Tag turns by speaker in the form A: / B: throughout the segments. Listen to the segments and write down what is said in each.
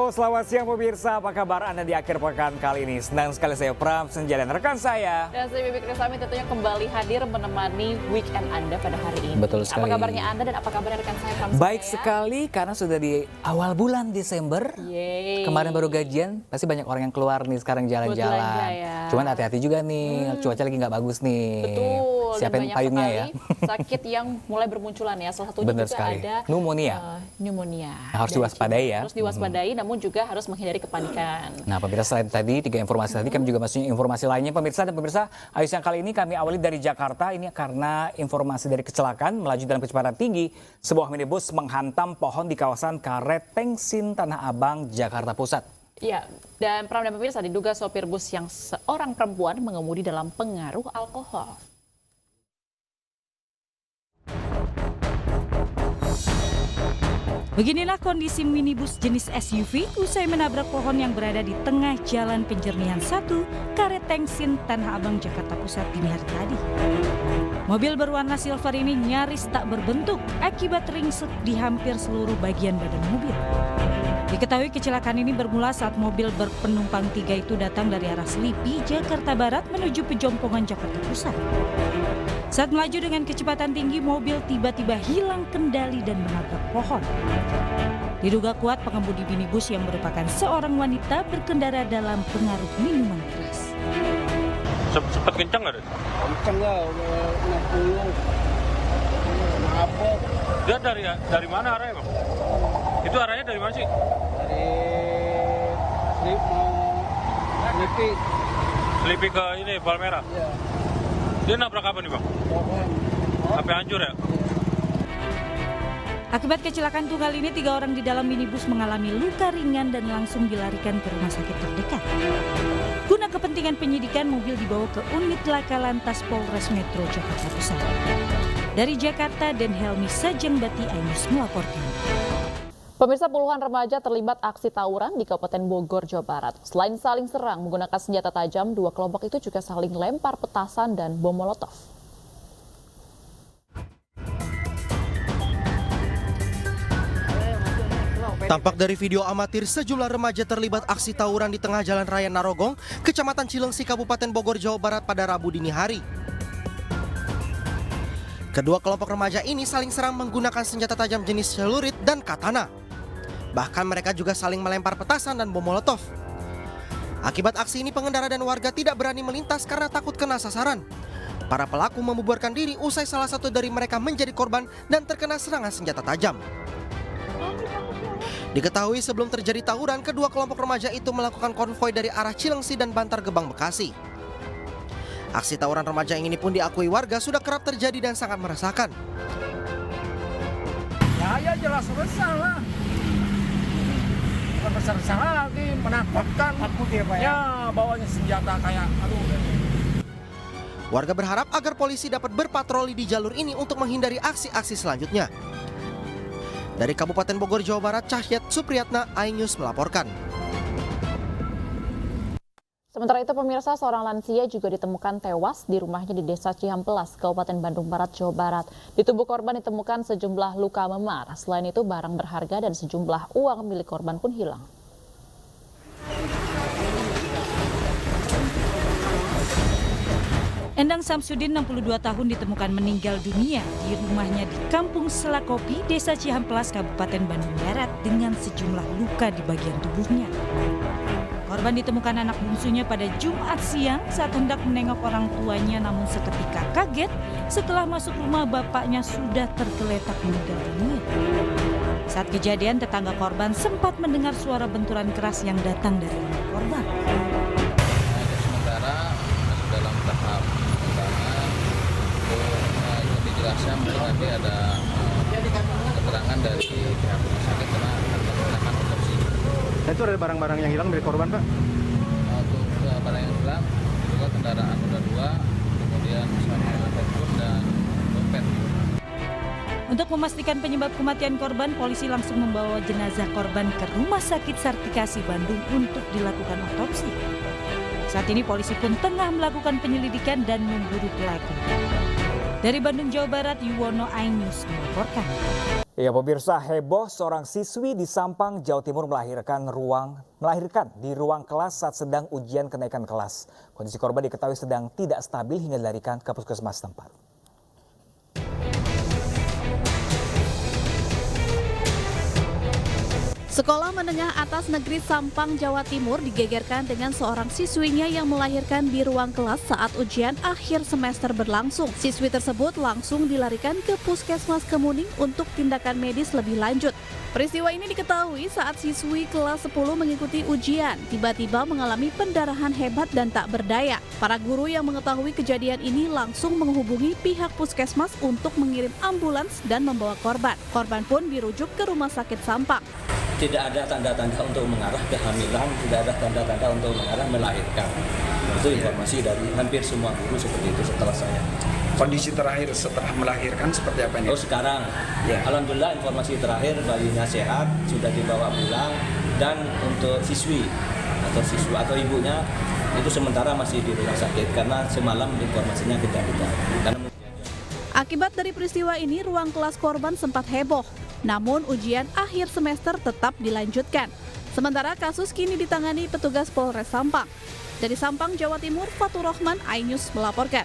A: Halo, selamat siang pemirsa. Apa kabar Anda di akhir pekan kali ini? Senang sekali saya Pram Senja dan rekan saya.
B: Dan saya Bibi Krisami tentunya kembali hadir menemani weekend Anda pada hari ini.
A: Betul sekali.
B: Apa kabarnya Anda dan apa kabarnya rekan saya Pram Senja?
A: Baik sekali karena sudah di awal bulan Desember.
B: Yeay.
A: Kemarin baru gajian, pasti banyak orang yang keluar nih sekarang jalan-jalan.
B: Ya.
A: Cuman hati-hati juga nih, cuaca lagi nggak bagus nih.
B: Betul.
A: Siapin payungnya ya.
B: Sakit yang mulai bermunculan ya. Salah satunya
A: Benar
B: juga
A: sekali.
B: ada
A: Pneumonia. Harus diwaspadai ya.
B: Harus diwaspadai, namun juga harus menghindari kepanikan.
A: Nah pemirsa, selain tadi 3 informasi tadi, kami juga masih informasi lainnya pemirsa. Dan pemirsa, ayo yang kali ini kami awali dari Jakarta. Ini karena informasi dari kecelakaan melaju dalam kecepatan tinggi. Sebuah minibus menghantam pohon di kawasan Karet Tengsin, Tanah Abang, Jakarta Pusat.
B: Ya, dan Pram dan pemirsa diduga sopir bus yang seorang perempuan mengemudi dalam pengaruh alkohol.
C: Beginilah kondisi minibus jenis SUV usai menabrak pohon yang berada di tengah Jalan Penjernihan 1, Karet Tengsin, Tanah Abang, Jakarta Pusat dini hari tadi. Mobil berwarna silver ini nyaris tak berbentuk akibat ringsek di hampir seluruh bagian badan mobil. Diketahui kecelakaan ini bermula saat mobil berpenumpang 3 itu datang dari arah Selipi, Jakarta Barat menuju Pejompongan, Jakarta Pusat. Saat melaju dengan kecepatan tinggi, mobil tiba-tiba hilang kendali dan menabrak pohon. Diduga kuat pengemudi minibus yang merupakan seorang wanita berkendara dalam pengaruh minuman keras.
D: Sempat kencang nggak?
E: Kencang lah, 60. Mabok.
D: Dia dari mana arahnya, Bang? Itu arahnya dari mana sih?
E: Dari Selipi.
D: Selipi ke ini, Palmerah.
E: Ya,
D: Dia nabrak apa nih, Bang?
E: pohon.
D: Sampai hancur ya?
C: Akibat kecelakaan tunggal ini, 3 orang di dalam minibus mengalami luka ringan dan langsung dilarikan ke rumah sakit terdekat. Guna kepentingan penyidikan, mobil dibawa ke unit laka lantas Polres Metro Jakarta Pusat. Dari Jakarta, Den Helmi Sajengbati Ainus melaporkan.
B: Pemirsa, puluhan remaja terlibat aksi tawuran di Kabupaten Bogor, Jawa Barat. Selain saling serang menggunakan senjata tajam, 2 kelompok itu juga saling lempar petasan dan bom molotov.
F: Tampak dari video amatir, sejumlah remaja terlibat aksi tawuran di tengah Jalan Raya Narogong, Kecamatan Cilengsi, Kabupaten Bogor, Jawa Barat pada Rabu dini hari. Kedua kelompok remaja ini saling serang menggunakan senjata tajam jenis celurit dan katana. Bahkan mereka juga saling melempar petasan dan bom molotov. Akibat aksi ini, pengendara dan warga tidak berani melintas karena takut kena sasaran. Para pelaku membubarkan diri usai salah satu dari mereka menjadi korban dan terkena serangan senjata tajam. Diketahui sebelum terjadi tawuran, kedua kelompok remaja itu melakukan konvoi dari arah Cilengsi dan Bantar Gebang, Bekasi. Aksi tawuran remaja ini pun diakui warga sudah kerap terjadi dan sangat meresahkan.
E: Ya jelas besar lah. Bukan besar-besar lagi, menakutkan. Takut ya Pak ya? Ya, bawanya senjata kayak aduh.
F: Warga berharap agar polisi dapat berpatroli di jalur ini untuk menghindari aksi-aksi selanjutnya. Dari Kabupaten Bogor, Jawa Barat, Cahyat Supriyatna, iNews melaporkan.
B: Sementara itu pemirsa, seorang lansia juga ditemukan tewas di rumahnya di Desa Cihampelas, Kabupaten Bandung Barat, Jawa Barat. Di tubuh korban ditemukan sejumlah luka memar. Selain itu barang berharga dan sejumlah uang milik korban pun hilang.
C: Endang Samsudin, 62 tahun, ditemukan meninggal dunia di rumahnya di Kampung Selakopi, Desa Cihampelas, Kabupaten Bandung Barat dengan sejumlah luka di bagian tubuhnya. Korban ditemukan anak bungsunya pada Jumat siang saat hendak menengok orang tuanya, namun seketika kaget setelah masuk rumah bapaknya sudah tergeletak meninggal dunia. Saat kejadian, tetangga korban sempat mendengar suara benturan keras yang datang dari rumah korban.
G: Sementara masih dalam tahap pengembangan untuk dijelaskan nanti ada keterangan dari pihak rumah sakit karena akan melakukan otopsi.
E: Itu ada barang-barang yang hilang dari korban Pak?
G: Untuk barang yang hilang juga kendaraan roda 2, kemudian handphone dan dompet.
C: Untuk memastikan penyebab kematian korban, polisi langsung membawa jenazah korban ke Rumah Sakit Sartikasi Bandung untuk dilakukan otopsi. Saat ini polisi pun tengah melakukan penyelidikan dan memburu pelaku. Dari Bandung, Jawa Barat, Yuwono iNews melaporkan.
A: Ya pemirsa, heboh seorang siswi di Sampang, Jawa Timur melahirkan di ruang kelas saat sedang ujian kenaikan kelas. Kondisi korban diketahui sedang tidak stabil hingga dilarikan ke puskesmas tempat.
H: Sekolah Menengah Atas Negeri Sampang, Jawa Timur digegerkan dengan seorang siswinya yang melahirkan di ruang kelas saat ujian akhir semester berlangsung. Siswi tersebut langsung dilarikan ke Puskesmas Kemuning untuk tindakan medis lebih lanjut. Peristiwa ini diketahui saat siswi kelas 10 mengikuti ujian, tiba-tiba mengalami pendarahan hebat dan tak berdaya. Para guru yang mengetahui kejadian ini langsung menghubungi pihak puskesmas untuk mengirim ambulans dan membawa korban. Korban pun dirujuk ke Rumah Sakit Sampang.
I: Tidak ada tanda-tanda untuk mengarah kehamilan, tidak ada tanda-tanda untuk mengarah melahirkan. Itu informasi dari hampir semua guru seperti itu setelah saya.
J: Kondisi terakhir setelah melahirkan seperti apa ini?
I: Oh sekarang, ya. Alhamdulillah informasi terakhir bayinya sehat, sudah dibawa pulang, dan untuk siswi atau ibunya itu sementara masih di rumah sakit karena semalam informasinya tidak ada.
H: Akibat dari peristiwa ini, ruang kelas korban sempat heboh. Namun ujian akhir semester tetap dilanjutkan. Sementara kasus kini ditangani petugas Polres Sampang. Dari Sampang, Jawa Timur, Fatur Rahman, iNews melaporkan.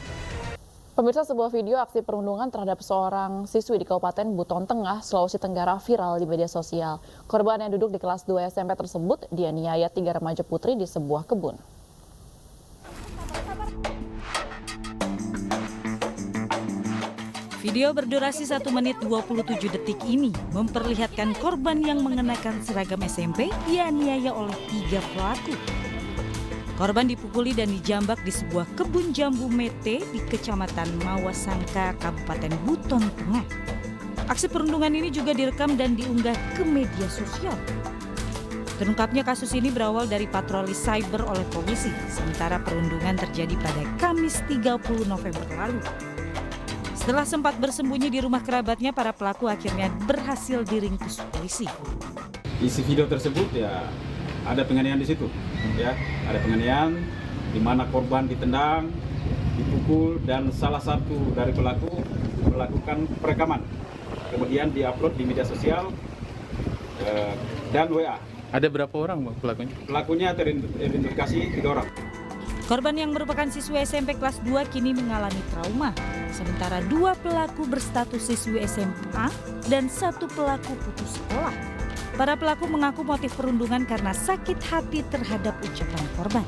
B: Pemirsa, sebuah video aksi perundungan terhadap seorang siswi di Kabupaten Buton Tengah, Sulawesi Tenggara viral di media sosial. Korban yang duduk di kelas 2 SMP tersebut dianiaya 3 remaja putri di sebuah kebun.
C: Video berdurasi 1 menit 27 detik ini memperlihatkan korban yang mengenakan seragam SMP dianiaya oleh 3 pelaku. Korban dipukuli dan dijambak di sebuah kebun jambu mete di Kecamatan Mawasangka, Kabupaten Buton Tengah. Aksi perundungan ini juga direkam dan diunggah ke media sosial. Terungkapnya kasus ini berawal dari patroli cyber oleh polisi, sementara perundungan terjadi pada Kamis 30 November lalu. Setelah sempat bersembunyi di rumah kerabatnya, para pelaku akhirnya berhasil diringkus polisi.
K: Isi video tersebut ya ada penganiayaan di situ, ya ada penganiayaan di mana korban ditendang, dipukul, dan salah satu dari pelaku melakukan perekaman, kemudian diupload di media sosial dan WA.
G: Ada berapa orang pelakunya?
K: Pelakunya terindikasi 3 orang.
C: Korban yang merupakan siswi SMP kelas 2 kini mengalami trauma. Sementara 2 pelaku berstatus siswi SMA dan 1 pelaku putus sekolah. Para pelaku mengaku motif perundungan karena sakit hati terhadap ucapan korban.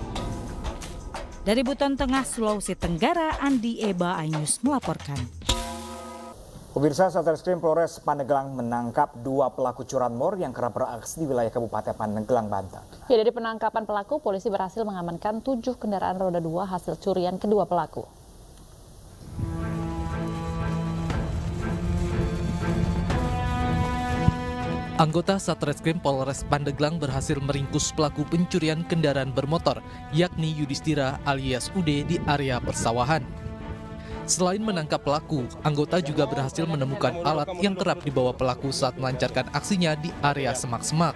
C: Dari Buton Tengah, Sulawesi Tenggara, Andi Eba, iNews melaporkan.
A: Pemirsa, Satreskrim Polres Pandeglang menangkap 2 pelaku curanmor yang kerap beraksi di wilayah Kabupaten Pandeglang, Banten.
B: Ya, dari penangkapan pelaku, polisi berhasil mengamankan 7 kendaraan roda 2 hasil curian kedua pelaku.
L: Anggota Satreskrim Polres Pandeglang berhasil meringkus pelaku pencurian kendaraan bermotor, yakni Yudhistira alias Ude di area persawahan. Selain menangkap pelaku, anggota juga berhasil menemukan alat yang kerap dibawa pelaku saat melancarkan aksinya di area semak-semak.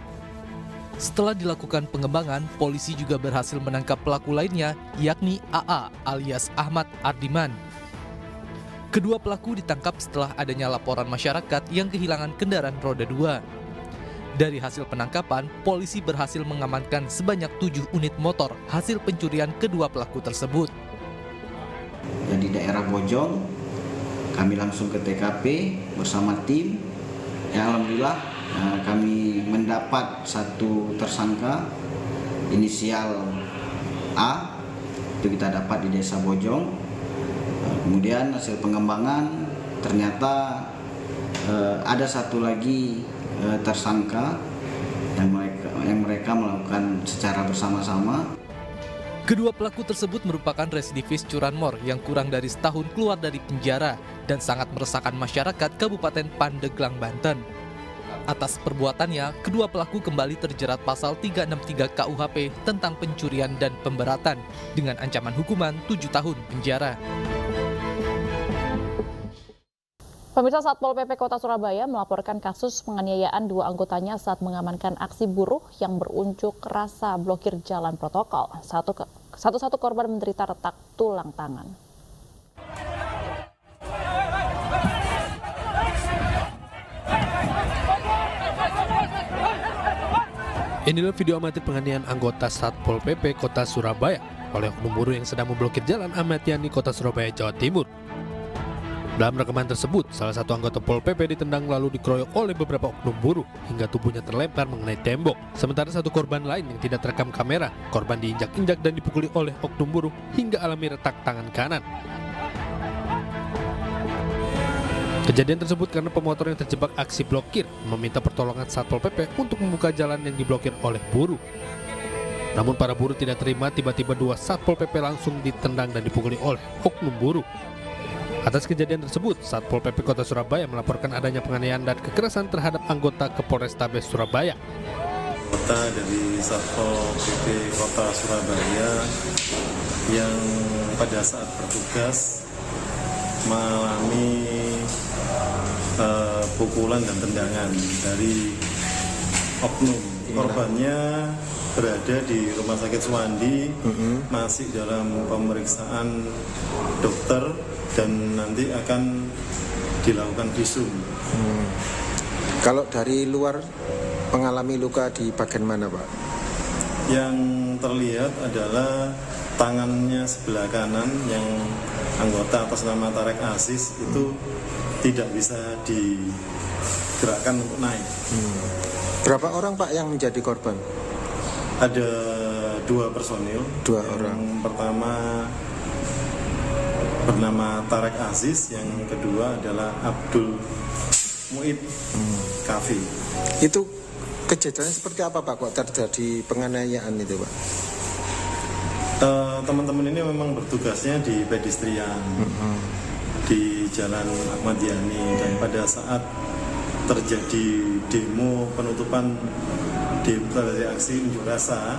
L: Setelah dilakukan pengembangan, polisi juga berhasil menangkap pelaku lainnya, yakni AA alias Ahmad Ardiman. Kedua pelaku ditangkap setelah adanya laporan masyarakat yang kehilangan kendaraan roda 2. Dari hasil penangkapan, polisi berhasil mengamankan sebanyak 7 unit motor hasil pencurian kedua pelaku tersebut.
M: Di daerah Bojong, kami langsung ke TKP bersama tim. Alhamdulillah kami mendapat 1 tersangka inisial A, itu kita dapat di desa Bojong. Kemudian hasil pengembangan ternyata ada 1 lagi tersangka yang mereka melakukan secara bersama-sama.
L: Kedua pelaku tersebut merupakan residivis curanmor yang kurang dari setahun keluar dari penjara dan sangat meresahkan masyarakat Kabupaten Pandeglang, Banten. Atas perbuatannya, kedua pelaku kembali terjerat pasal 363 KUHP tentang pencurian dan pemberatan dengan ancaman hukuman 7 tahun penjara.
B: Pemirsa, Satpol PP Kota Surabaya melaporkan kasus penganiayaan 2 anggotanya saat mengamankan aksi buruh yang berunjuk rasa blokir jalan protokol. Satu korban menderita retak tulang tangan.
L: Inilah video amatir penganiayaan anggota Satpol PP Kota Surabaya oleh oknum buruh yang sedang memblokir Jalan Ahmad Yani, Kota Surabaya, Jawa Timur. Dalam rekaman tersebut, salah satu anggota Pol PP ditendang lalu dikeroyok oleh beberapa oknum buruh hingga tubuhnya terlempar mengenai tembok. Sementara satu korban lain yang tidak terekam kamera, korban diinjak-injak dan dipukuli oleh oknum buruh hingga alami retak tangan kanan. Kejadian tersebut karena pemotor yang terjebak aksi blokir meminta pertolongan Satpol PP untuk membuka jalan yang diblokir oleh buruh. Namun para buruh tidak terima, tiba-tiba dua Satpol PP langsung ditendang dan dipukuli oleh oknum buruh. Atas kejadian tersebut, Satpol PP Kota Surabaya melaporkan adanya penganiayaan dan kekerasan terhadap anggota ke Polrestabes Surabaya.
N: Anggota dari Satpol PP Kota Surabaya yang pada saat bertugas mengalami pukulan dan tendangan dari oknum. Korbannya berada di Rumah Sakit Suwandi, masih dalam pemeriksaan dokter dan nanti akan dilakukan visum.
O: Kalau dari luar mengalami luka di bagian mana, Pak?
N: Yang terlihat adalah tangannya sebelah kanan yang anggota atas nama Tarek Aziz itu tidak bisa digerakkan untuk naik.
O: Berapa orang, Pak, yang menjadi korban?
N: Ada 2 personil.
O: 2 orang.
N: Yang pertama bernama Tarek Aziz, yang kedua adalah Abdul Muid Kafi.
O: Itu kejadiannya seperti apa, Pak, kok terjadi penganiayaan itu, Pak?
N: Teman-teman ini memang bertugasnya di pedestrian di Jalan Ahmad Yani, dan pada saat terjadi demo penutupan dari aksi unjuk rasa.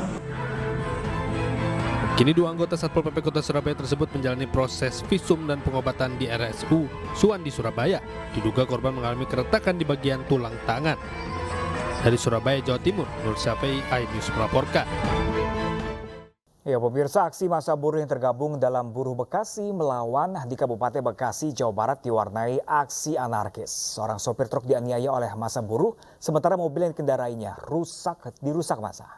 L: Kini 2 anggota Satpol PP Kota Surabaya tersebut menjalani proses visum dan pengobatan di RSU Suwandi Surabaya. Diduga korban mengalami keretakan di bagian tulang tangan. Dari Surabaya, Jawa Timur, Nur Syafei, iNews melaporkan.
A: Ya, pemirsa, aksi massa buruh yang tergabung dalam Buruh Bekasi melawan di Kabupaten Bekasi, Jawa Barat diwarnai aksi anarkis. Seorang sopir truk dianiaya oleh massa buruh, sementara mobil yang dikendarainya dirusak massa.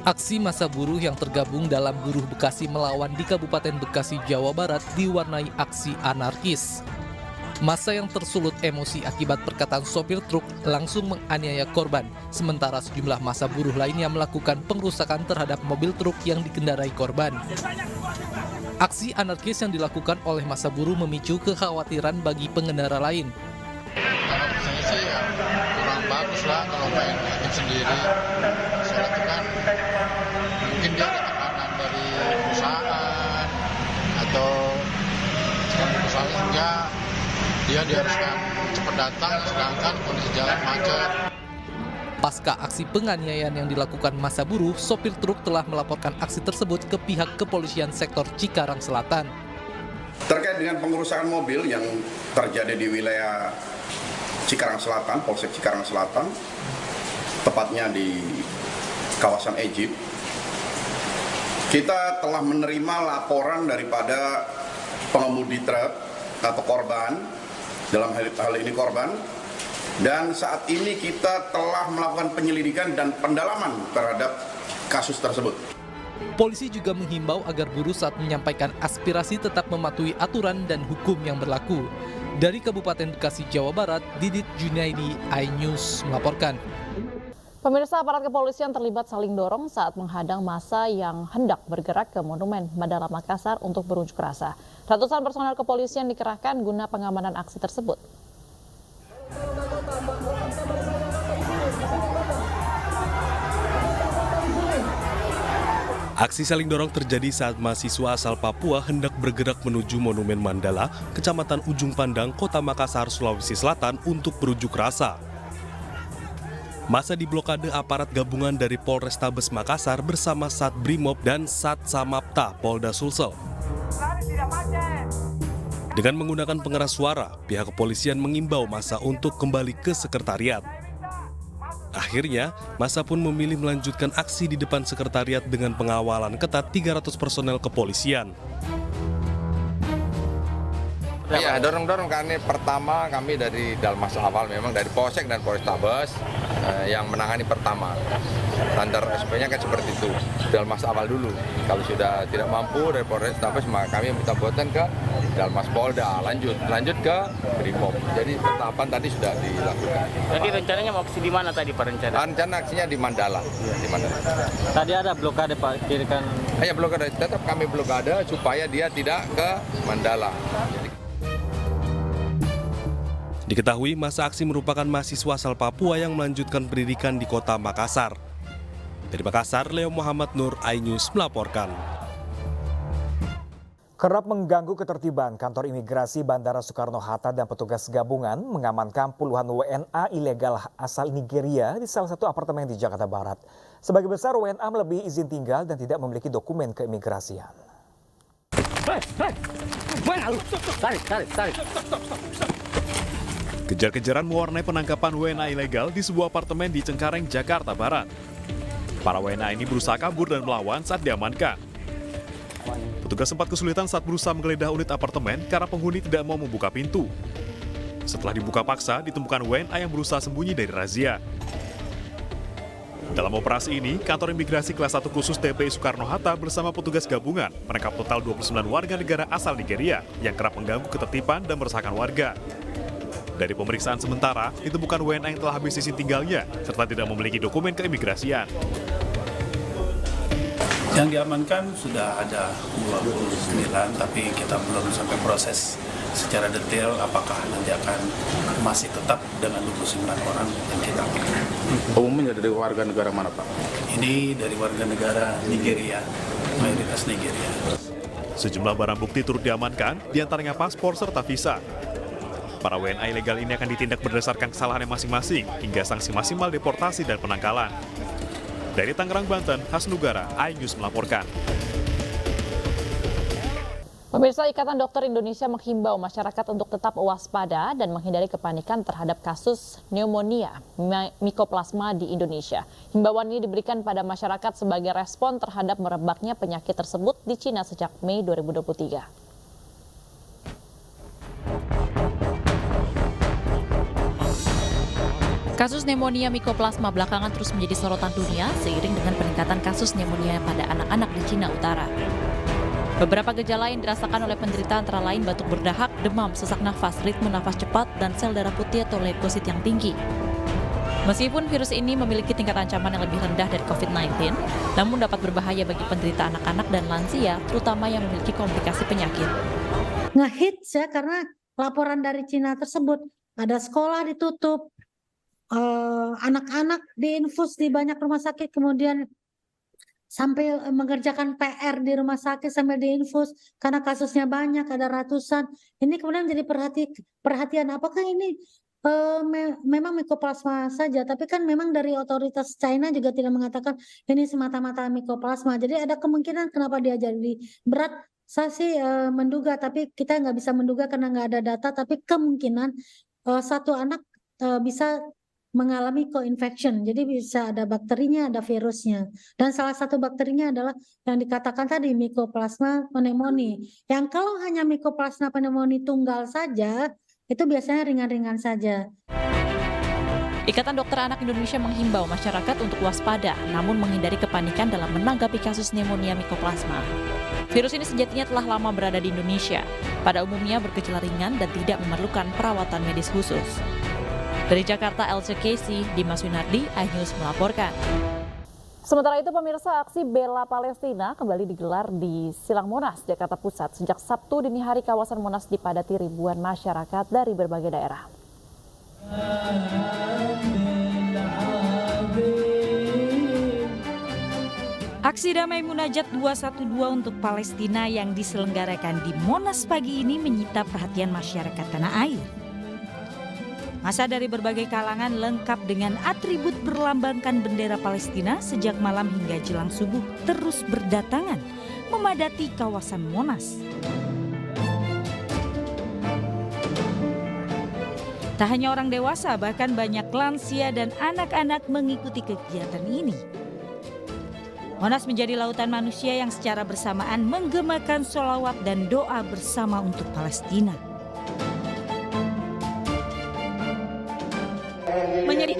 L: Aksi massa buruh yang tergabung dalam Buruh Bekasi melawan di Kabupaten Bekasi, Jawa Barat diwarnai aksi anarkis. Massa yang tersulut emosi akibat perkataan sopir truk langsung menganiaya korban, sementara sejumlah massa buruh lainnya melakukan pengrusakan terhadap mobil truk yang dikendarai korban. Aksi anarkis yang dilakukan oleh massa buruh memicu kekhawatiran bagi pengendara lain.
P: Kalau saya sih ya kurang bagus lah kalau main hakim sendiri. Soalnya itu kan mungkin dia ada tekanan dari perusahaan atau perusahaan sehingga dia diharuskan cepat datang, sedangkan kondisi jalan macet.
L: Pasca aksi penganiayaan yang dilakukan massa buruh, sopir truk telah melaporkan aksi tersebut ke pihak kepolisian sektor Cikarang Selatan.
Q: Terkait dengan pengerusakan mobil yang terjadi di wilayah Cikarang Selatan, Polsek Cikarang Selatan, tepatnya di kawasan Egypt, kita telah menerima laporan daripada pengemudi truk atau korban, dalam hal ini korban, dan saat ini kita telah melakukan penyelidikan dan pendalaman terhadap kasus tersebut.
L: Polisi juga menghimbau agar buruh saat menyampaikan aspirasi tetap mematuhi aturan dan hukum yang berlaku. Dari Kabupaten Bekasi, Jawa Barat, Didit Junaidi, iNews melaporkan.
B: Pemirsa, aparat kepolisian terlibat saling dorong saat menghadang massa yang hendak bergerak ke Monumen Mandala Makassar untuk berunjuk rasa. Ratusan personel kepolisian dikerahkan guna pengamanan aksi tersebut.
R: Aksi saling dorong terjadi saat mahasiswa asal Papua hendak bergerak menuju Monumen Mandala, Kecamatan Ujung Pandang, Kota Makassar, Sulawesi Selatan untuk berunjuk rasa. Masa diblokade aparat gabungan dari Polrestabes Makassar bersama Sat Brimob dan Sat Samapta Polda Sulsel. Dengan menggunakan pengeras suara, pihak kepolisian mengimbau massa untuk kembali ke sekretariat. Akhirnya, massa pun memilih melanjutkan aksi di depan sekretariat dengan pengawalan ketat 300 personel kepolisian.
S: Iya, dorong-dorong karena pertama kami dari Dalmas awal memang dari Polsek dan Polrestabes yang menangani pertama. Standar SP-nya kan seperti itu, Dalmas awal dulu. Kalau sudah tidak mampu dari Polrestabes, maka kami minta buatan ke Dalmas Polda, lanjut ke Brimob. Jadi tahapan tadi sudah dilakukan.
T: Jadi rencananya mau aksi di mana tadi Pak rencana?
S: Rencana aksinya di Mandala. Di Mandala.
T: Tadi ada blokade Pak, kirikan.
S: Hanya blokade, tetap kami blokade supaya dia tidak ke Mandala.
R: Diketahui masa aksi merupakan mahasiswa asal Papua yang melanjutkan pendidikan di kota Makassar. Dari Makassar, Leo Muhammad Nur, iNews melaporkan.
A: Kerap mengganggu ketertiban, kantor imigrasi Bandara Soekarno-Hatta dan petugas gabungan mengamankan puluhan WNA ilegal asal Nigeria di salah satu apartemen di Jakarta Barat. Sebagai besar WNA melebihi izin tinggal dan tidak memiliki dokumen keimigrasian.
U: Kejar-kejaran mewarnai penangkapan WNA ilegal di sebuah apartemen di Cengkareng, Jakarta Barat. Para WNA ini berusaha kabur dan melawan saat diamankan. Petugas sempat kesulitan saat berusaha menggeledah unit apartemen karena penghuni tidak mau membuka pintu. Setelah dibuka paksa, ditemukan WNA yang berusaha sembunyi dari razia. Dalam operasi ini, kantor imigrasi kelas 1 khusus TPI Soekarno-Hatta bersama petugas gabungan menangkap total 29 warga negara asal Nigeria yang kerap mengganggu ketertiban dan meresahkan warga. Dari pemeriksaan sementara, ditemukan WNA yang telah habis izin tinggalnya serta tidak memiliki dokumen keimigrasian.
V: Yang diamankan sudah ada 29, tapi kita belum sampai proses secara detail apakah nanti akan masih tetap dengan 29 orang yang kita amankan.
U: Umumnya dari warga negara mana, Pak?
V: Ini dari warga negara Nigeria, mayoritas Nigeria.
U: Sejumlah barang bukti turut diamankan, diantaranya paspor serta visa. Para WNA ilegal ini akan ditindak berdasarkan kesalahannya masing-masing hingga sanksi maksimal deportasi dan penangkalan. Dari Tangerang, Banten, Hasnugara, iNews melaporkan.
B: Pemirsa, Ikatan Dokter Indonesia menghimbau masyarakat untuk tetap waspada dan menghindari kepanikan terhadap kasus pneumonia Mycoplasma di Indonesia. Himbauan ini diberikan pada masyarakat sebagai respon terhadap merebaknya penyakit tersebut di Cina sejak Mei 2023. Kasus pneumonia Mycoplasma belakangan terus menjadi sorotan dunia seiring dengan peningkatan kasus pneumonia pada anak-anak di Cina Utara. Beberapa gejala yang dirasakan oleh penderita antara lain batuk berdahak, demam, sesak nafas, ritme nafas cepat, dan sel darah putih atau leukosit yang tinggi. Meskipun virus ini memiliki tingkat ancaman yang lebih rendah dari COVID-19, namun dapat berbahaya bagi penderita anak-anak dan lansia, terutama yang memiliki komplikasi penyakit.
W: Ngehits ya, karena laporan dari Cina tersebut, ada sekolah ditutup, anak-anak diinfus di banyak rumah sakit, kemudian sampai mengerjakan PR di rumah sakit sambil diinfus karena kasusnya banyak, ada ratusan. Ini kemudian jadi perhatian, apakah ini memang Mycoplasma saja, tapi kan memang dari otoritas China juga tidak mengatakan ini semata-mata Mycoplasma. Jadi ada kemungkinan kenapa dia jadi berat. Saya sih menduga, tapi kita nggak bisa menduga karena nggak ada data, tapi kemungkinan satu anak bisa mengalami co-infection, jadi bisa ada bakterinya, ada virusnya. Dan salah satu bakterinya adalah yang dikatakan tadi Mycoplasma pneumonia. Yang kalau hanya Mycoplasma pneumonia tunggal saja, itu biasanya ringan-ringan saja.
B: Ikatan Dokter Anak Indonesia menghimbau masyarakat untuk waspada, namun menghindari kepanikan dalam menanggapi kasus pneumonia Mycoplasma. Virus ini sejatinya telah lama berada di Indonesia. Pada umumnya bergejala ringan dan tidak memerlukan perawatan medis khusus. Dari Jakarta, Elsa Casey, Dimas Winardi, iNews melaporkan. Sementara itu, pemirsa, aksi bela Palestina kembali digelar di Silang Monas, Jakarta Pusat. Sejak Sabtu dini hari, kawasan Monas dipadati ribuan masyarakat dari berbagai daerah.
C: Aksi damai Munajat 212 untuk Palestina yang diselenggarakan di Monas pagi ini menyita perhatian masyarakat tanah air. Massa dari berbagai kalangan lengkap dengan atribut berlambangkan bendera Palestina sejak malam hingga jelang subuh terus berdatangan memadati kawasan Monas. Tak hanya orang dewasa, bahkan banyak lansia dan anak-anak mengikuti kegiatan ini. Monas menjadi lautan manusia yang secara bersamaan menggemakan sholawat dan doa bersama untuk Palestina.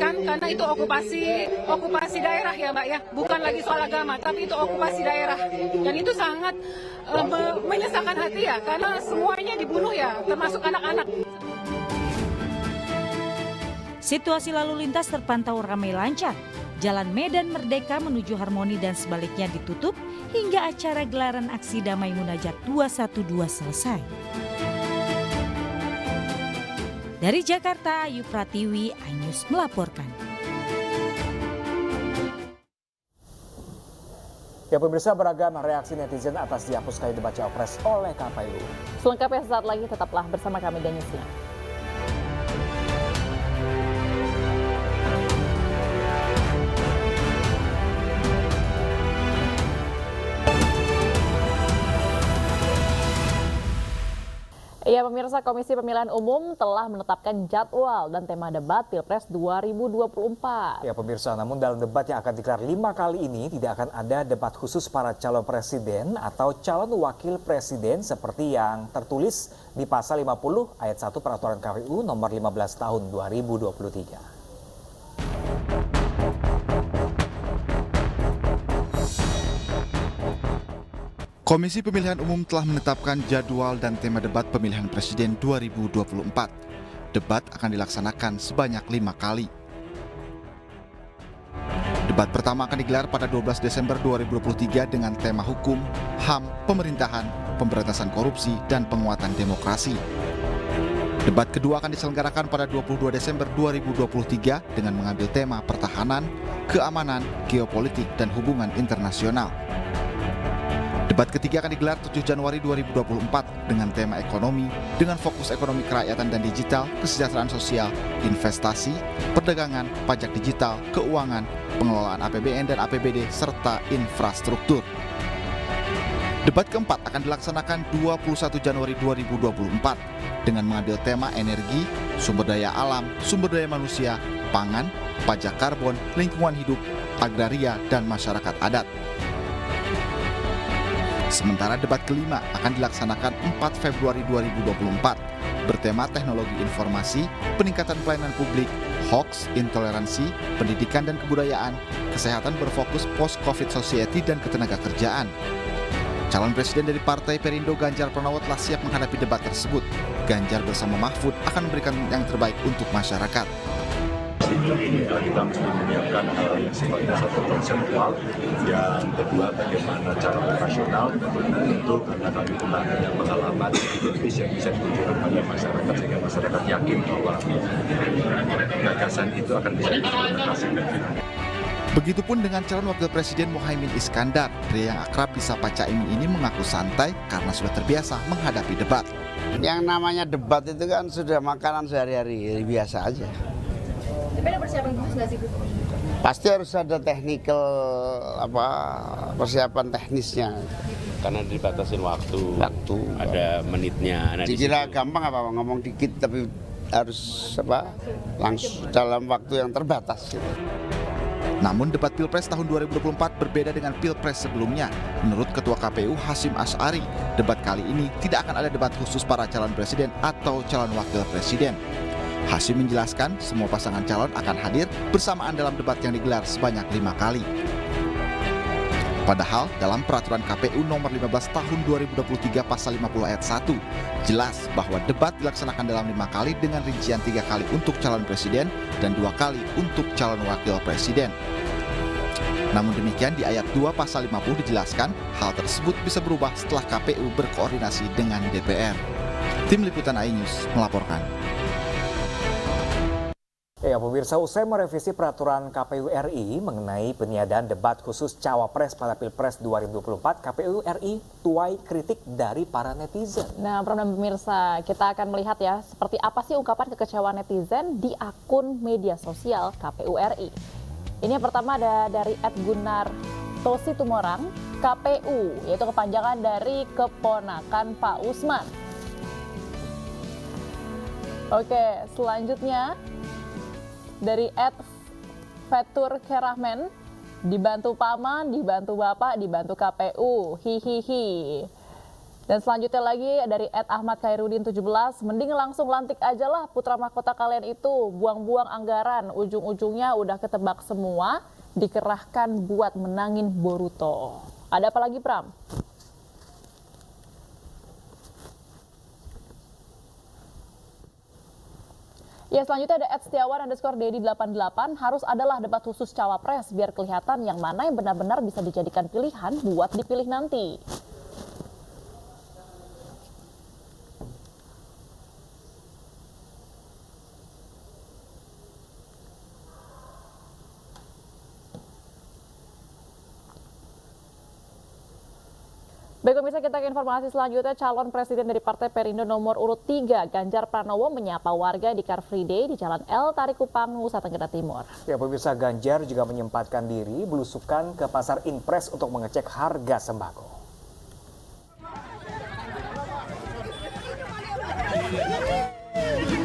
D: dihentikan karena itu okupasi daerah ya Mbak ya, bukan lagi soal agama, tapi itu okupasi daerah. Dan itu sangat menyesakan hati ya, karena semuanya dibunuh ya, termasuk anak-anak.
C: Situasi lalu lintas terpantau ramai lancar. Jalan Medan Merdeka menuju Harmoni dan sebaliknya ditutup hingga acara gelaran aksi damai Munajat 212 selesai. Dari Jakarta, Ayu Pratiwi, iNews melaporkan.
A: Ya pemirsa, beragam reaksi netizen atas dihapuskan debat Cawapres oleh KPU.
B: Selengkapnya sesaat lagi, tetaplah bersama kami dan Newsnya. Ya pemirsa, Komisi Pemilihan Umum telah menetapkan jadwal dan tema debat Pilpres 2024.
A: Ya pemirsa, namun dalam debat yang akan digelar 5 kali ini tidak akan ada debat khusus para calon presiden atau calon wakil presiden seperti yang tertulis di pasal 50 ayat 1 Peraturan KPU nomor 15 tahun 2023.
E: Komisi Pemilihan Umum telah menetapkan jadwal dan tema debat pemilihan presiden 2024. Debat akan dilaksanakan sebanyak 5 kali. Debat pertama akan digelar pada 12 Desember 2023 dengan tema hukum, HAM, pemerintahan, pemberantasan korupsi, dan penguatan demokrasi. Debat kedua akan diselenggarakan pada 22 Desember 2023 dengan mengambil tema pertahanan, keamanan, geopolitik, dan hubungan internasional. Debat ketiga akan digelar 7 Januari 2024 dengan tema ekonomi, dengan fokus ekonomi kerakyatan dan digital, kesejahteraan sosial, investasi, perdagangan, pajak digital, keuangan, pengelolaan APBN dan APBD, serta infrastruktur. Debat keempat akan dilaksanakan 21 Januari 2024 dengan mengambil tema energi, sumber daya alam, sumber daya manusia, pangan, pajak karbon, lingkungan hidup, agraria, dan masyarakat adat. Sementara debat kelima akan dilaksanakan 4 Februari 2024 bertema teknologi informasi, peningkatan pelayanan publik, hoax, intoleransi, pendidikan dan kebudayaan, kesehatan berfokus post-COVID society dan ketenagakerjaan. Calon presiden dari Partai Perindo Ganjar Pranowo telah siap menghadapi debat tersebut. Ganjar bersama Mahfud akan memberikan yang terbaik untuk masyarakat.
F: Kita mesti menyiapkan hal yang sifatnya satu konseptual, yang kedua bagaimana cara operasional, tentu karena kami pernah punya pengalaman politis yang bisa ditunjukkan kepada masyarakat sehingga masyarakat yakin bahwa gagasan itu akan bisa diimplementasikan.
E: Begitupun dengan calon wakil presiden Muhaimin Iskandar, pria yang akrab disapa Caimin ini mengaku santai karena sudah terbiasa menghadapi debat.
X: Yang namanya debat itu kan sudah makanan sehari-hari, biasa aja.
Y: Tapi ada persiapan khusus nggak sih Bu?
X: Pasti harus ada technical persiapan teknisnya.
Z: Karena dibatasin waktu. Ada menitnya. Nah,
X: dikira gampang apa ngomong dikit tapi harus langsung dalam waktu yang terbatas.
E: Namun debat Pilpres tahun 2024 berbeda dengan Pilpres sebelumnya. Menurut Ketua KPU Hasyim Asy'ari, debat kali ini tidak akan ada debat khusus para calon presiden atau calon wakil presiden. Hasyim menjelaskan semua pasangan calon akan hadir bersamaan dalam debat yang digelar sebanyak 5 kali. Padahal dalam peraturan KPU nomor 15 tahun 2023 pasal 50 ayat 1 jelas bahwa debat dilaksanakan dalam 5 kali dengan rincian 3 kali untuk calon presiden dan 2 kali untuk calon wakil presiden. Namun demikian di ayat 2 pasal 50 dijelaskan hal tersebut bisa berubah setelah KPU berkoordinasi dengan DPR. Tim Liputan iNews melaporkan.
A: Ya pemirsa, usai merevisi peraturan KPU RI mengenai peniadaan debat khusus Cawapres pada Pilpres 2024, KPU RI tuai kritik dari para netizen.
B: Nah, program pemirsa, kita akan melihat ya seperti apa sih ungkapan kekecewaan netizen di akun media sosial KPU RI. Ini yang pertama ada dari @Gunar Tosi Tumorang, KPU, yaitu kepanjangan dari keponakan Pak Usman. Oke, selanjutnya dari @Fetur Kerahman, dibantu paman, dibantu bapak, dibantu KPU, hihihi. Dan selanjutnya lagi dari @Ahmad Khairudin 17, mending langsung lantik aja lah putra mahkota kalian itu, buang-buang anggaran, ujung-ujungnya udah ketebak semua, dikerahkan buat menangin Boruto. Ada apa lagi, Pram? Ya, selanjutnya ada @setiawan_dedi88, harus adalah debat khusus cawapres biar kelihatan yang mana yang benar-benar bisa dijadikan pilihan buat dipilih nanti. Baik pemirsa, kita ke informasi selanjutnya. Calon presiden dari Partai Perindo nomor urut 3, Ganjar Pranowo menyapa warga di Car Free Day di Jalan L Tarikupang, Nusa Tenggara Timur.
A: Ya pemirsa, Ganjar juga menyempatkan diri belusukan ke pasar Impres untuk mengecek harga sembako.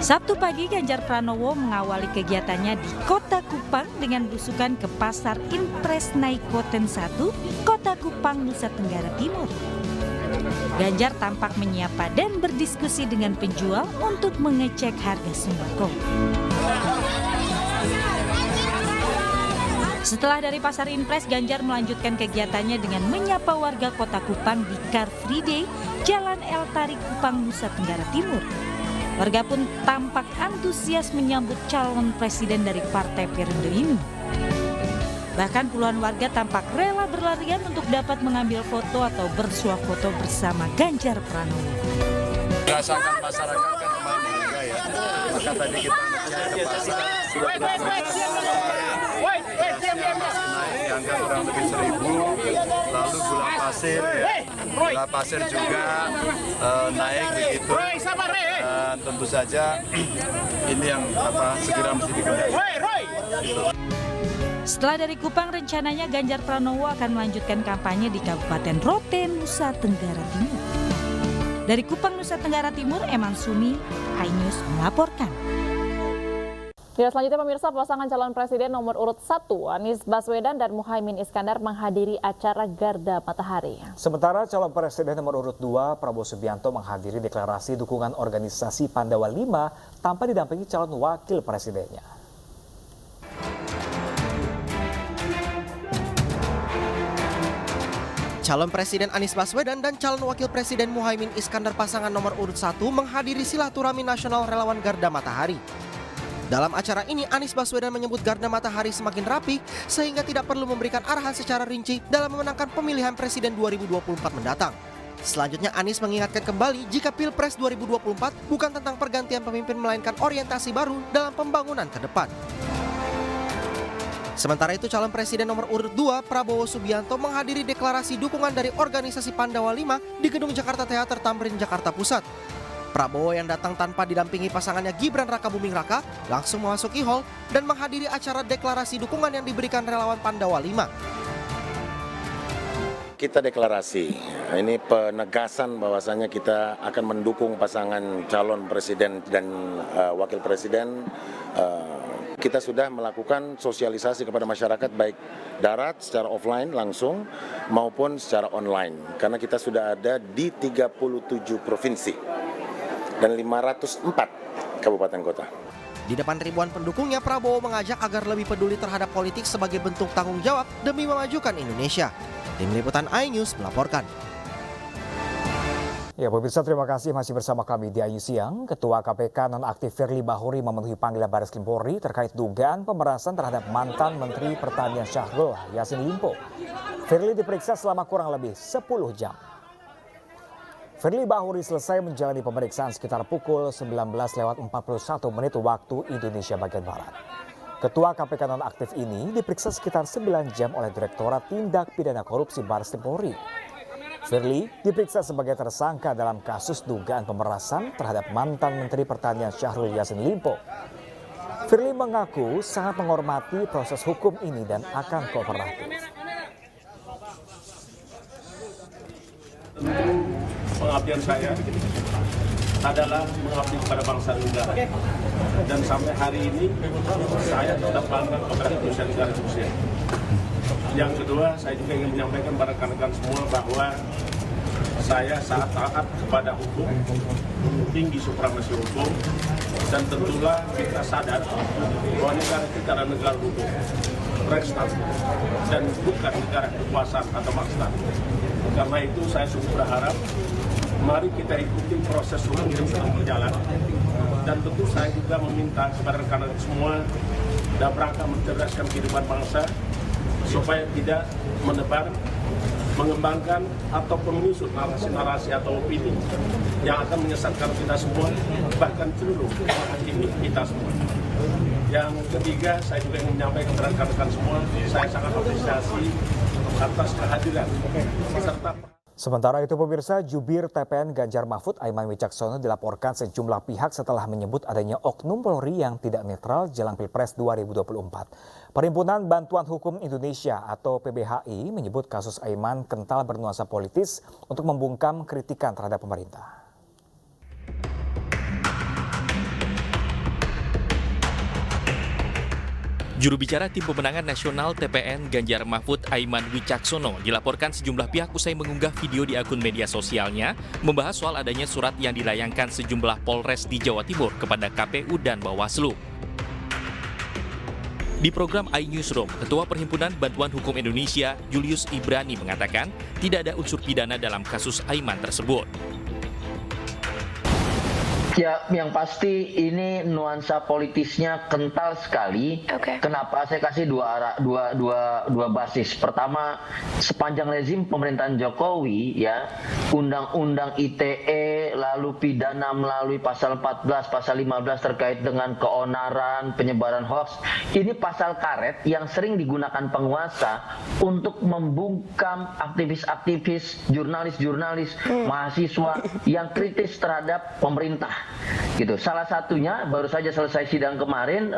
C: Sabtu pagi, Ganjar Pranowo mengawali kegiatannya di Kota Kupang dengan belusukan ke Pasar Impres Naikoten 1, Kota Kupang, Nusa Tenggara Timur. Ganjar tampak menyapa dan berdiskusi dengan penjual untuk mengecek harga sembako. Setelah dari Pasar Impres, Ganjar melanjutkan kegiatannya dengan menyapa warga Kota Kupang di Car Free Day, Jalan El Tarikupang, Nusa Tenggara Timur. Warga pun tampak antusias menyambut calon presiden dari Partai Perindo ini. Bahkan puluhan warga tampak rela berlarian untuk dapat mengambil foto atau bersuah foto bersama Ganjar Pranowo.
F: Merasakan masyarakat kan kemana enggak ya? Maka tadi kita ngecek ke pasar, sudah naik diangkat kurang lebih 1.000, lalu gula pasir ya. Gula pasir juga naik begitu. Dan tentu saja ini yang segera mesti dikendalikan.
C: Setelah dari Kupang, rencananya Ganjar Pranowo akan melanjutkan kampanye di Kabupaten Rote, Nusa Tenggara Timur. Dari Kupang, Nusa Tenggara Timur, Eman Suni, iNews melaporkan.
B: Ya, selanjutnya pemirsa, pasangan calon presiden nomor urut 1, Anies Baswedan dan Muhaimin Iskandar menghadiri acara Garda Matahari.
A: Sementara calon presiden nomor urut 2, Prabowo Subianto menghadiri deklarasi dukungan organisasi Pandawa 5 tanpa didampingi calon wakil presidennya.
G: Calon Presiden Anies Baswedan dan calon Wakil Presiden Muhaimin Iskandar pasangan nomor urut 1 menghadiri silaturahmi nasional relawan Garda Matahari. Dalam acara ini, Anies Baswedan menyebut Garda Matahari semakin rapi sehingga tidak perlu memberikan arahan secara rinci dalam memenangkan pemilihan Presiden 2024 mendatang. Selanjutnya, Anies mengingatkan kembali jika Pilpres 2024 bukan tentang pergantian pemimpin melainkan orientasi baru dalam pembangunan ke depan. Sementara itu, calon presiden nomor urut 2, Prabowo Subianto menghadiri deklarasi dukungan dari organisasi Pandawa 5 di Gedung Jakarta Theater Tamrin, Jakarta Pusat. Prabowo yang datang tanpa didampingi pasangannya Gibran Rakabuming Raka langsung memasuki hall dan menghadiri acara deklarasi dukungan yang diberikan relawan Pandawa 5.
H: Kita deklarasi, ini penegasan bahwasanya kita akan mendukung pasangan calon presiden dan wakil presiden. Kita sudah melakukan sosialisasi kepada masyarakat baik darat secara offline langsung maupun secara online. Karena kita sudah ada di 37 provinsi dan 504 kabupaten kota.
G: Di depan ribuan pendukungnya, Prabowo mengajak agar lebih peduli terhadap politik sebagai bentuk tanggung jawab demi memajukan Indonesia. Tim Liputan iNews melaporkan.
A: Ya pemirsa, terima kasih masih bersama kami di iNews Siang. Ketua KPK nonaktif Firly Bahuri memenuhi panggilan Barreskrim Polri terkait dugaan pemerasan terhadap mantan Menteri Pertanian Syahrul Yassin Limpo. Firly diperiksa selama kurang lebih 10 jam. Firly Bahuri selesai menjalani pemeriksaan sekitar pukul 19:41 waktu Indonesia bagian Barat. Ketua KPK nonaktif ini diperiksa sekitar 9 jam oleh Direktorat Tindak Pidana Korupsi Barreskrim Polri. Firly diperiksa sebagai tersangka dalam kasus dugaan pemerasan terhadap mantan Menteri Pertanian Syahrul Yassin Limpo. Firly mengaku sangat menghormati proses hukum ini dan akan kooperatif.
I: Pengabdian saya adalah mengabdi kepada bangsa dan negara. Dan sampai hari ini saya tetap bangga kepada Indonesia negara Indonesia. Yang kedua, saya juga ingin menyampaikan kepada rekan-rekan semua bahwa saya sangat taat kepada hukum, tinggi supremasi hukum, dan tentulah kita sadar bahwa negara kita adalah negara hukum, restan, dan bukan negara kekuasaan atau maksa. Karena itu saya sungguh berharap mari kita ikuti proses hukum yang sedang berjalan. Dan tentu saya juga meminta kepada rekan-rekan semua dalam rangka mencerdaskan kehidupan bangsa supaya tidak menebar, mengembangkan ataupun menyusun narasi-narasi atau opini yang akan menyesatkan kita semua, bahkan seluruh rakyat ini kita semua. Yang ketiga, saya juga ingin menyampaikan kepada rekan-rekan semua, saya sangat apresiasi atas kehadiran serta.
A: Sementara itu pemirsa, jubir TPN Ganjar Mahfud Aiman Wicaksono dilaporkan sejumlah pihak setelah menyebut adanya oknum Polri yang tidak netral jelang Pilpres 2024. Perhimpunan Bantuan Hukum Indonesia atau PBHI menyebut kasus Aiman kental bernuansa politis untuk membungkam kritikan terhadap pemerintah.
J: Juru bicara Tim Pemenangan Nasional TPN Ganjar Mahfud Aiman Wicaksono dilaporkan sejumlah pihak usai mengunggah video di akun media sosialnya membahas soal adanya surat yang dilayangkan sejumlah Polres di Jawa Timur kepada KPU dan Bawaslu. Di program iNewsroom, Ketua Perhimpunan Bantuan Hukum Indonesia Julius Ibrani mengatakan tidak ada unsur pidana dalam kasus Aiman tersebut.
K: Ya, yang pasti ini nuansa politisnya kental sekali. Kenapa? Saya kasih dua basis. Pertama, sepanjang rezim pemerintahan Jokowi, ya, undang-undang ITE, lalu pidana melalui pasal 14, pasal 15 terkait dengan keonaran, penyebaran hoaks. Ini pasal karet yang sering digunakan penguasa untuk membungkam aktivis-aktivis, jurnalis-jurnalis, mahasiswa yang kritis terhadap pemerintah. Gitu. Salah satunya baru saja selesai sidang kemarin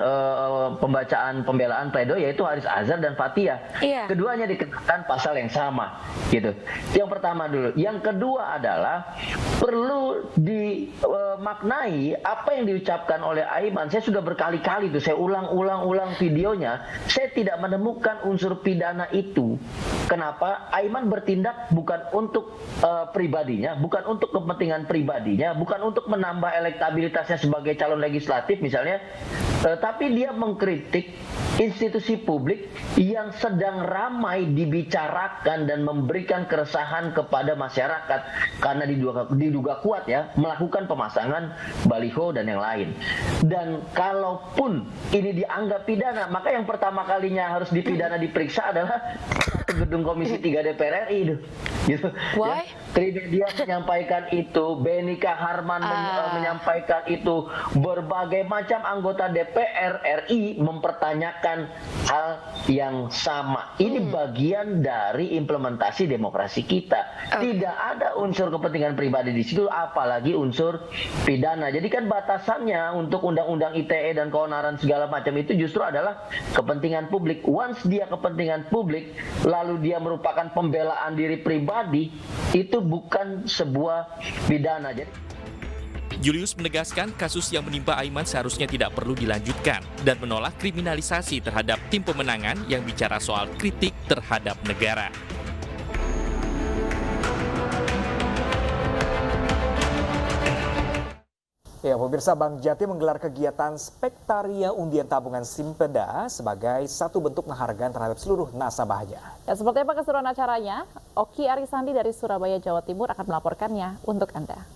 K: pembacaan pembelaan pledoi yaitu Haris Azhar dan Fathia. Keduanya dikenakan pasal yang sama. Gitu. Yang pertama dulu. Yang kedua adalah perlu dimaknai apa yang diucapkan oleh Aiman. Saya sudah berkali-kali tuh saya ulang videonya. Saya tidak menemukan unsur pidana itu. Kenapa? Aiman bertindak bukan untuk pribadinya, bukan untuk kepentingan pribadinya, bukan untuk menambah elektabilitasnya sebagai calon legislatif misalnya, tapi dia mengkritik institusi publik yang sedang ramai dibicarakan dan memberikan keresahan kepada masyarakat karena diduga kuat ya melakukan pemasangan baliho dan yang lain. Dan kalaupun ini dianggap pidana, maka yang pertama kalinya harus dipidana diperiksa adalah gedung Komisi 3 DPR RI itu. Gitu. Ya, Trimedia menyampaikan itu, Benika Harman menyampaikan itu, berbagai macam anggota DPR RI mempertanyakan hal yang sama. Ini bagian dari implementasi demokrasi kita. Tidak ada unsur kepentingan pribadi di situ, apalagi unsur pidana. Jadi kan batasannya untuk undang-undang ITE dan keonaran segala macam itu justru adalah kepentingan publik. Once dia kepentingan publik, lalu dia merupakan pembelaan diri pribadi, itu bukan sebuah pidana.
J: Julius menegaskan kasus yang menimpa Aiman seharusnya tidak perlu dilanjutkan dan menolak kriminalisasi terhadap tim pemenangan yang bicara soal kritik terhadap negara.
A: Ya, pemirsa, Bank Jatim menggelar kegiatan Spektaria Undian Tabungan Simpeda sebagai satu bentuk penghargaan terhadap seluruh nasabahnya.
B: Ya, seperti apa keseruan acaranya? Oki Arisandi dari Surabaya, Jawa Timur akan melaporkannya untuk Anda.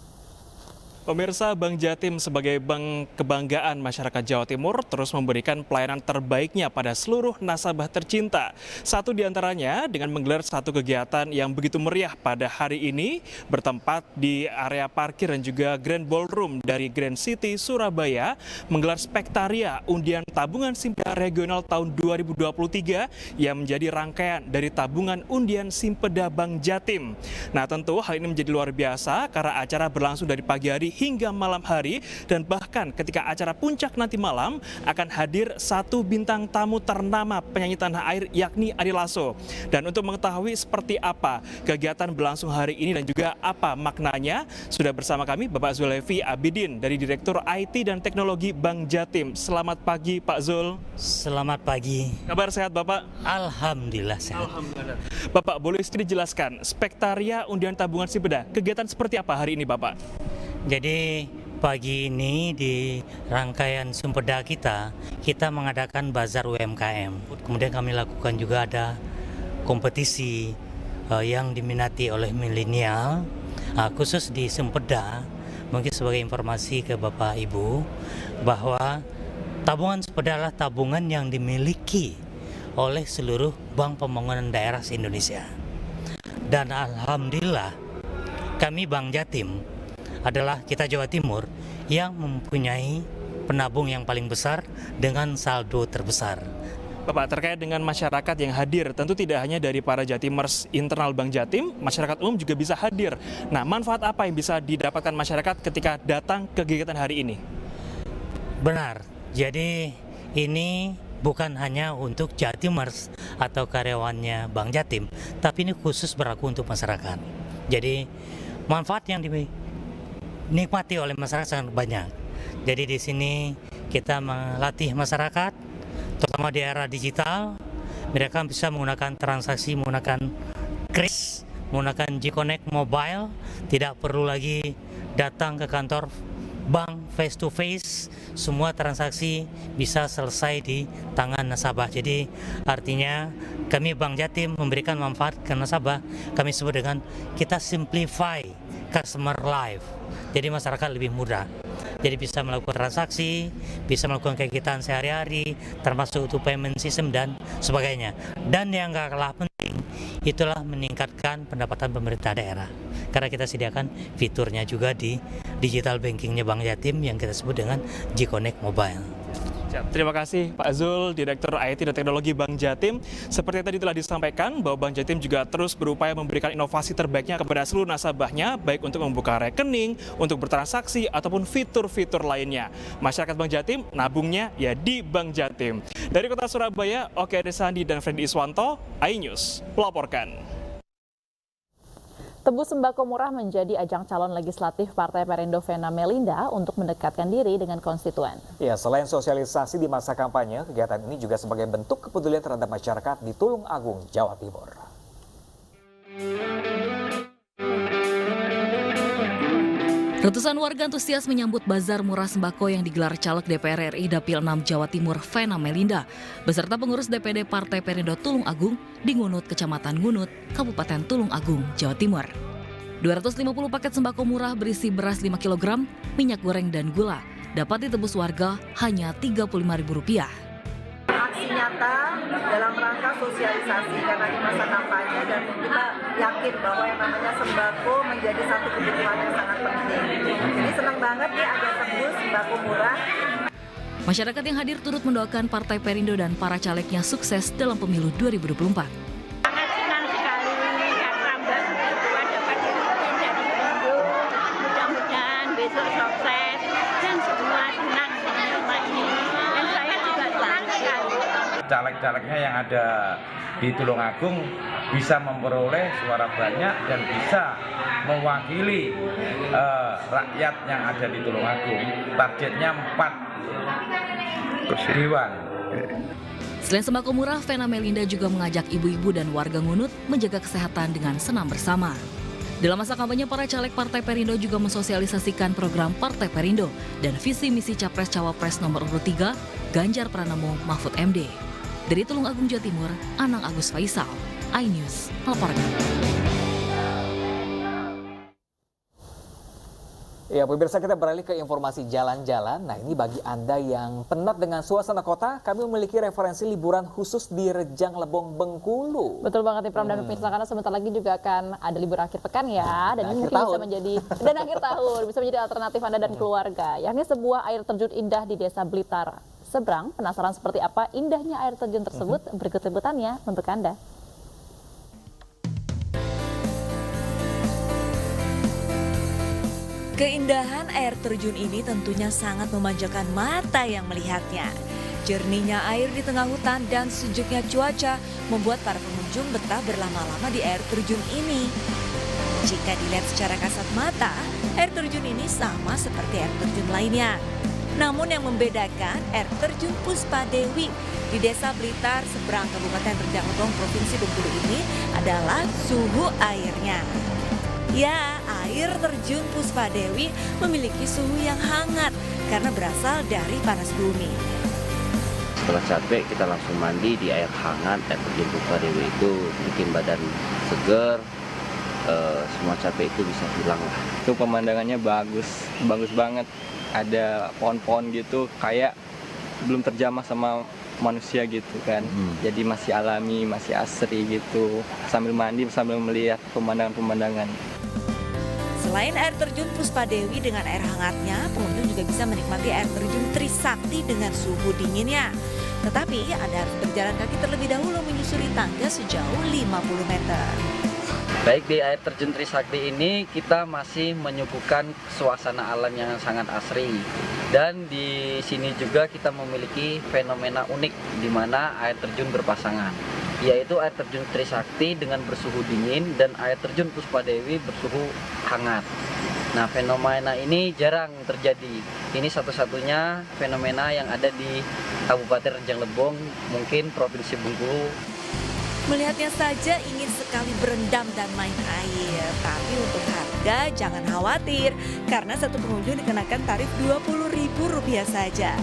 M: Pemirsa, Bank Jatim sebagai bank kebanggaan masyarakat Jawa Timur terus memberikan pelayanan terbaiknya pada seluruh nasabah tercinta. Satu di antaranya dengan menggelar satu kegiatan yang begitu meriah pada hari ini bertempat di area parkir dan juga Grand Ballroom dari Grand City Surabaya, menggelar Spektaria Undian Tabungan Simpeda Regional tahun 2023 yang menjadi rangkaian dari tabungan undian Simpeda Bank Jatim. Nah, tentu hal ini menjadi luar biasa karena acara berlangsung dari pagi hari hingga malam hari, dan bahkan ketika acara puncak nanti malam akan hadir satu bintang tamu ternama penyanyi tanah air yakni Ari Lasso. Dan untuk mengetahui seperti apa kegiatan berlangsung hari ini dan juga apa maknanya, sudah bersama kami Bapak Zulefy Abidin dari Direktur IT dan Teknologi Bank Jatim. Selamat pagi Pak Zul.
L: Selamat pagi.
M: Kabar sehat Bapak?
L: Alhamdulillah sehat.
M: Alhamdulillah. Bapak, boleh sedikit dijelaskan Spektaria Undian Tabungan Sipeda, kegiatan seperti apa hari ini Bapak?
L: Jadi pagi ini di rangkaian Sumpeda kita mengadakan bazar UMKM. Kemudian kami lakukan juga ada kompetisi yang diminati oleh milenial, khusus di Sumpeda. Mungkin sebagai informasi ke Bapak Ibu bahwa tabungan sepeda adalah tabungan yang dimiliki oleh seluruh Bank Pembangunan Daerah se-Indonesia. Dan alhamdulillah kami Bank Jatim adalah kita Jawa Timur yang mempunyai penabung yang paling besar dengan saldo terbesar.
M: Bapak, terkait dengan masyarakat yang hadir, tentu tidak hanya dari para Jatimers internal Bank Jatim, masyarakat umum juga bisa hadir. Nah, manfaat apa yang bisa didapatkan masyarakat ketika datang ke kegiatan hari ini?
L: Benar, jadi ini bukan hanya untuk Jatimers atau karyawannya Bank Jatim, tapi ini khusus berlaku untuk masyarakat. Jadi manfaat yang dinikmati oleh masyarakat sangat banyak. Jadi di sini kita melatih masyarakat, terutama di era digital, mereka bisa menggunakan transaksi menggunakan kris, menggunakan G-Connect Mobile, tidak perlu lagi datang ke kantor bank face to face, semua transaksi bisa selesai di tangan nasabah. Jadi artinya kami Bank Jatim memberikan manfaat ke nasabah, kami sebut dengan kita simplify customer life. Jadi masyarakat lebih mudah. Jadi bisa melakukan transaksi, bisa melakukan kegiatan sehari-hari, termasuk untuk payment system dan sebagainya. Dan yang gak kalah penting, itulah meningkatkan pendapatan pemerintah daerah. Karena kita sediakan fiturnya juga di digital bankingnya Bank Jatim yang kita sebut dengan G-Connect Mobile.
M: Terima kasih Pak Zul, Direktur IT dan Teknologi Bank Jatim. Seperti tadi telah disampaikan bahwa Bank Jatim juga terus berupaya memberikan inovasi terbaiknya kepada seluruh nasabahnya, baik untuk membuka rekening, untuk bertransaksi, ataupun fitur-fitur lainnya. Masyarakat Bank Jatim nabungnya ya di Bank Jatim. Dari Kota Surabaya, Oke Desandi dan Freddy Iswanto, iNews melaporkan.
B: Tebus sembako murah menjadi ajang calon legislatif Partai Perindo Vena Melinda untuk mendekatkan diri dengan konstituen.
A: Ya, selain sosialisasi di masa kampanye, kegiatan ini juga sebagai bentuk kepedulian terhadap masyarakat di Tulung Agung, Jawa Timur.
N: Ratusan warga antusias menyambut bazar murah sembako yang digelar caleg DPR RI Dapil 6 Jawa Timur Vena Melinda beserta pengurus DPD Partai Perindo Tulung Agung di Ngunut, Kecamatan Ngunut, Kabupaten Tulung Agung, Jawa Timur. 250 paket sembako murah berisi beras 5 kg, minyak goreng dan gula dapat ditebus warga hanya Rp35.000.
O: Aksi nyata dalam rangka sosialisasi karena di masa kampanye, dan kita yakin bahwa yang namanya sembako menjadi satu kebutuhan yang sangat penting. Jadi senang banget nih ada tebus sembako murah.
N: Masyarakat yang hadir turut mendoakan Partai Perindo dan para calegnya sukses dalam pemilu 2024.
O: Sangat senang sekali karena Mbak Ketua dapat dipimpin dari Perindo. Mudah-mudahan besok sukses dan semua senang menerima ini. Dan saya juga senang sekali.
P: Caleg-calegnya yang ada di Tulung Agung bisa memperoleh suara banyak dan bisa mewakili rakyat yang ada di Tulung Agung. Targetnya 4 dewan.
N: Selain sembako murah, Vena Melinda juga mengajak ibu-ibu dan warga Ngunut menjaga kesehatan dengan senam bersama. Dalam masa kampanye, para caleg Partai Perindo juga mensosialisasikan program Partai Perindo dan visi misi Capres-Cawapres nomor urut 3, Ganjar Pranowo Mahfud MD. Dari Tulung Agung, Jawa Timur, Anang Agus Faisal, iNews melaporkan.
A: Ya, pemirsa, kita beralih ke informasi jalan-jalan. Nah, ini bagi Anda yang penat dengan suasana kota, kami memiliki referensi liburan khusus di Rejang Lebong, Bengkulu.
B: Betul banget nih Pram dan pemirsa, karena sebentar lagi juga akan ada libur akhir pekan ya, dan ini mungkin bisa menjadi akhir tahun bisa menjadi alternatif Anda dan keluarga. Yakni sebuah air terjun indah di Desa Blitar Seberang. Penasaran seperti apa indahnya air terjun tersebut? Berikut liputannya untuk Anda.
Q: Keindahan air terjun ini tentunya sangat memanjakan mata yang melihatnya. Jernihnya air di tengah hutan dan sejuknya cuaca membuat para pengunjung betah berlama-lama di air terjun ini. Jika dilihat secara kasat mata, air terjun ini sama seperti air terjun lainnya. Namun yang membedakan air terjun Puspadewi di Desa Blitar, seberang Kabupaten Rejang Lebong, Provinsi Bengkulu ini adalah suhu airnya. Ya, air terjun Puspadewi memiliki suhu yang hangat karena berasal dari panas bumi.
R: Setelah capek kita langsung mandi di air hangat. Air terjun Puspadewi itu bikin badan seger, semua capek itu bisa hilang lah.
S: Itu pemandangannya bagus banget. Ada pohon-pohon gitu, kayak belum terjamah sama manusia gitu kan. Jadi masih alami, masih asri gitu. Sambil mandi, sambil melihat pemandangan-pemandangan.
Q: Selain air terjun Puspadewi dengan air hangatnya, pengunjung juga bisa menikmati air terjun Trisakti dengan suhu dinginnya. Tetapi Anda harus berjalan kaki terlebih dahulu menyusuri tangga sejauh 50 meter.
T: Baik, di air terjun Trisakti ini kita masih menyuguhkan suasana alam yang sangat asri. Dan di sini juga kita memiliki fenomena unik di mana air terjun berpasangan, yaitu air terjun Trisakti dengan bersuhu dingin dan air terjun Puspadewi bersuhu hangat. Nah, fenomena ini jarang terjadi. Ini satu-satunya fenomena yang ada di Kabupaten Rejang Lebong, mungkin Provinsi Bengkulu.
Q: Melihatnya saja ingin sekali berendam dan main air. Tapi untuk harga jangan khawatir, karena satu pengunjung dikenakan tarif Rp20.000 saja.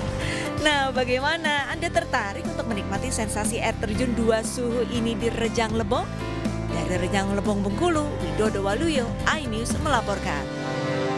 Q: Nah, bagaimana? Anda tertarik untuk menikmati sensasi air terjun 2 suhu ini di Rejang Lebong? Dari Rejang Lebong Bengkulu, Widodo Waluyo, iNews melaporkan.